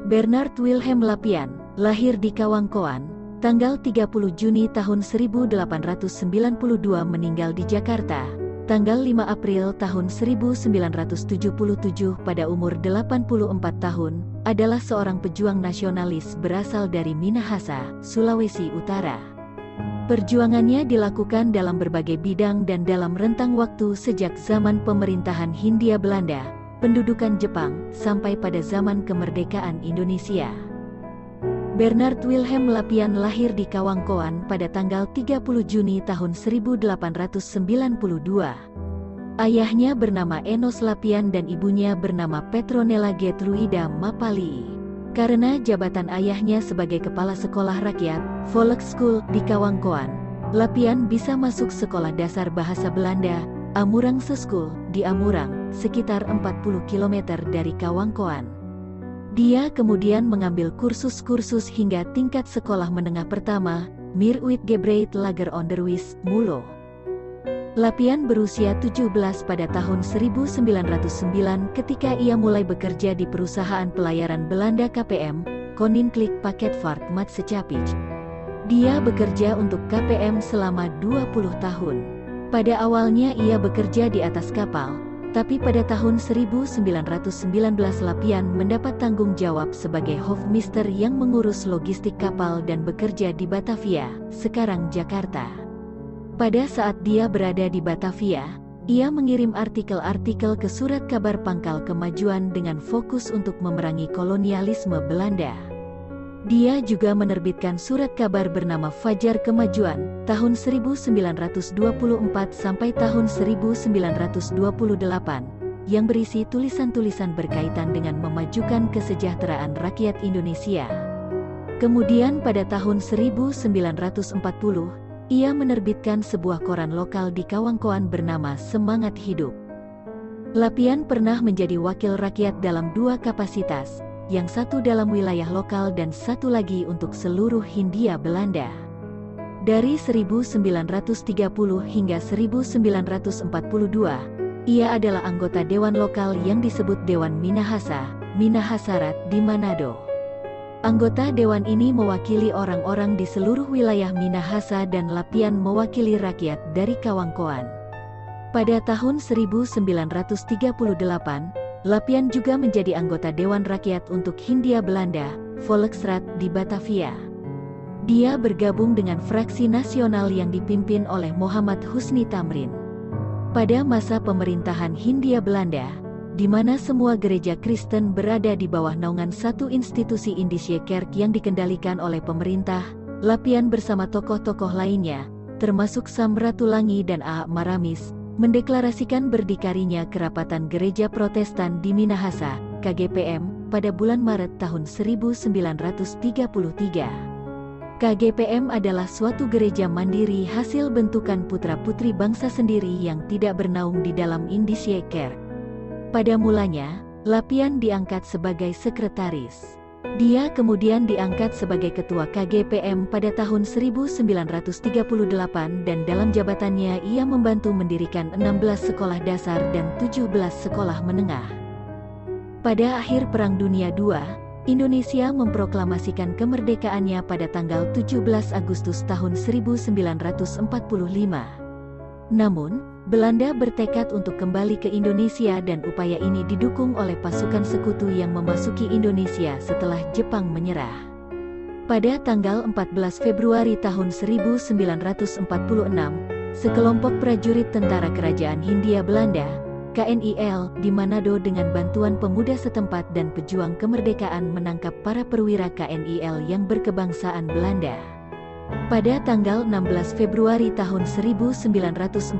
Bernard Wilhelm Lapian, lahir di Kawangkoan, tanggal 30 Juni tahun 1892 meninggal di Jakarta, tanggal 5 April tahun 1977 pada umur 84 tahun, adalah seorang pejuang nasionalis berasal dari Minahasa, Sulawesi Utara. Perjuangannya dilakukan dalam berbagai bidang dan dalam rentang waktu sejak zaman pemerintahan Hindia Belanda, pendudukan Jepang, sampai pada zaman kemerdekaan Indonesia. Bernard Wilhelm Lapian lahir di Kawangkoan pada tanggal 30 Juni tahun 1892. Ayahnya bernama Enos Lapian dan ibunya bernama Petronella Getruida Mapalii. Karena jabatan ayahnya sebagai kepala sekolah rakyat, Volkschool, di Kawangkoan, Lapian bisa masuk sekolah dasar bahasa Belanda, Amurangse School, di Amurang, sekitar 40 km dari Kawangkoan. Dia kemudian mengambil kursus-kursus hingga tingkat sekolah menengah pertama, Meerwitgebreid Lager Onderwijs, Mulo. Lapian berusia 17 pada tahun 1909 ketika ia mulai bekerja di perusahaan pelayaran Belanda KPM, Koninklijk Paketvaart Maatschappij. Dia bekerja untuk KPM selama 20 tahun. Pada awalnya ia bekerja di atas kapal, tapi pada tahun 1919 Lapian mendapat tanggung jawab sebagai hofmeester yang mengurus logistik kapal dan bekerja di Batavia, sekarang Jakarta. Pada saat dia berada di Batavia, ia mengirim artikel-artikel ke Surat Kabar Pangkal Kemajuan dengan fokus untuk memerangi kolonialisme Belanda. Dia juga menerbitkan surat kabar bernama Fajar Kemajuan, tahun 1924 sampai tahun 1928, yang berisi tulisan-tulisan berkaitan dengan memajukan kesejahteraan rakyat Indonesia. Kemudian pada tahun 1940, ia menerbitkan sebuah koran lokal di Kawangkoan bernama Semangat Hidup. Lapian pernah menjadi wakil rakyat dalam dua kapasitas, yang satu dalam wilayah lokal dan satu lagi untuk seluruh Hindia Belanda. Dari 1930 hingga 1942, ia adalah anggota Dewan Lokal yang disebut Dewan Minahasa, Minahasarat di Manado. Anggota dewan ini mewakili orang-orang di seluruh wilayah Minahasa dan Lapian mewakili rakyat dari Kawangkoan. Pada tahun 1938, Lapian juga menjadi anggota Dewan Rakyat untuk Hindia Belanda, Volksraad di Batavia. Dia bergabung dengan fraksi nasional yang dipimpin oleh Muhammad Husni Tamrin. Pada masa pemerintahan Hindia Belanda, di mana semua gereja Kristen berada di bawah naungan satu institusi Indische Kerk yang dikendalikan oleh pemerintah, Lapian bersama tokoh-tokoh lainnya, termasuk Sam Ratulangi dan A. Maramis, mendeklarasikan berdikarinya Kerapatan Gereja Protestan di Minahasa, KGPM, pada bulan Maret tahun 1933. KGPM adalah suatu gereja mandiri hasil bentukan putra-putri bangsa sendiri yang tidak bernaung di dalam Indische Kerk. Pada mulanya, Lapian diangkat sebagai sekretaris. Dia kemudian diangkat sebagai ketua KGPM pada tahun 1938 dan dalam jabatannya ia membantu mendirikan 16 sekolah dasar dan 17 sekolah menengah. Pada akhir Perang Dunia II, Indonesia memproklamasikan kemerdekaannya pada tanggal 17 Agustus tahun 1945. Namun, Belanda bertekad untuk kembali ke Indonesia dan upaya ini didukung oleh pasukan sekutu yang memasuki Indonesia setelah Jepang menyerah. Pada tanggal 14 Februari tahun 1946, sekelompok prajurit tentara kerajaan Hindia Belanda, KNIL, di Manado dengan bantuan pemuda setempat dan pejuang kemerdekaan menangkap para perwira KNIL yang berkebangsaan Belanda. Pada tanggal 16 Februari tahun 1946,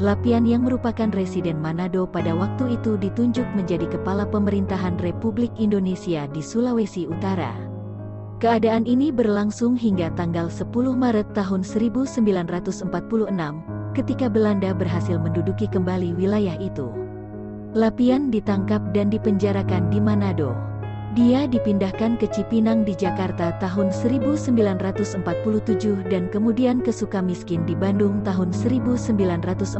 Lapian yang merupakan residen Manado pada waktu itu ditunjuk menjadi kepala pemerintahan Republik Indonesia di Sulawesi Utara. Keadaan ini berlangsung hingga tanggal 10 Maret tahun 1946, ketika Belanda berhasil menduduki kembali wilayah itu. Lapian ditangkap dan dipenjarakan di Manado. Dia dipindahkan ke Cipinang di Jakarta tahun 1947 dan kemudian ke Sukamiskin di Bandung tahun 1948.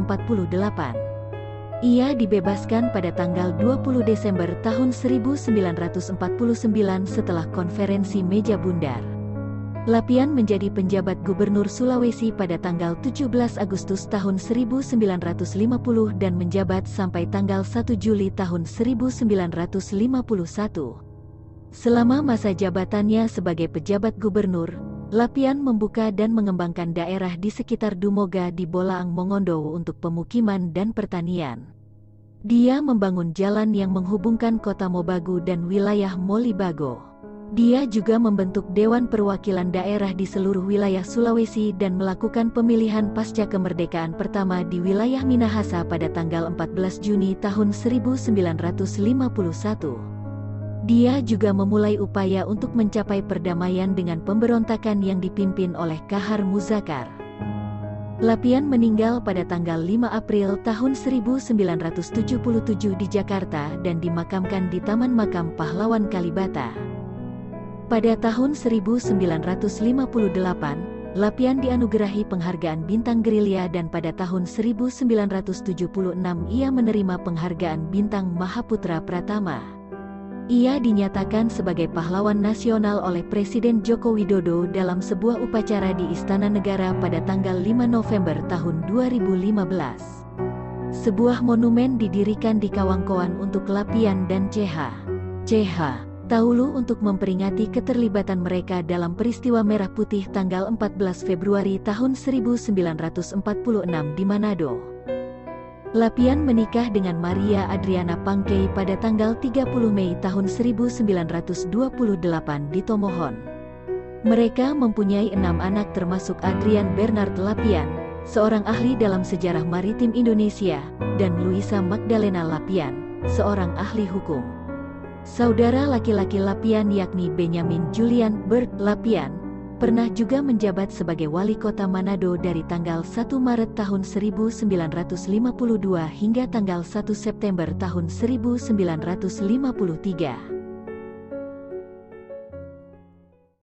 Ia dibebaskan pada tanggal 20 Desember tahun 1949 setelah konferensi meja bundar. Lapian menjadi penjabat gubernur Sulawesi pada tanggal 17 Agustus tahun 1950 dan menjabat sampai tanggal 1 Juli tahun 1951. Selama masa jabatannya sebagai pejabat gubernur, Lapian membuka dan mengembangkan daerah di sekitar Dumoga di Bolaang Mongondo untuk pemukiman dan pertanian. Dia membangun jalan yang menghubungkan kota Mobagu dan wilayah Molibago. Dia juga membentuk Dewan Perwakilan Daerah di seluruh wilayah Sulawesi dan melakukan pemilihan pasca kemerdekaan pertama di wilayah Minahasa pada tanggal 14 Juni tahun 1951. Dia juga memulai upaya untuk mencapai perdamaian dengan pemberontakan yang dipimpin oleh Kahar Muzakar. Lapian meninggal pada tanggal 5 April tahun 1977 di Jakarta dan dimakamkan di Taman Makam Pahlawan Kalibata. Pada tahun 1958, Lapian dianugerahi penghargaan Bintang Gerilya dan pada tahun 1976 ia menerima penghargaan Bintang Mahaputra Pratama. Ia dinyatakan sebagai pahlawan nasional oleh Presiden Joko Widodo dalam sebuah upacara di Istana Negara pada tanggal 5 November tahun 2015. Sebuah monumen didirikan di Kawangkoan untuk Lapian dan CH Taulu untuk memperingati keterlibatan mereka dalam peristiwa Merah Putih tanggal 14 Februari tahun 1946 di Manado. Lapian menikah dengan Maria Adriana Pangkei pada tanggal 30 Mei tahun 1928 di Tomohon. Mereka mempunyai 6 anak termasuk Adrian Bernard Lapian, seorang ahli dalam sejarah maritim Indonesia, dan Luisa Magdalena Lapian, seorang ahli hukum. Saudara laki-laki Lapian yakni Benyamin Julian Bert Lapian, pernah juga menjabat sebagai wali kota Manado dari tanggal 1 Maret tahun 1952 hingga tanggal 1 September tahun 1953.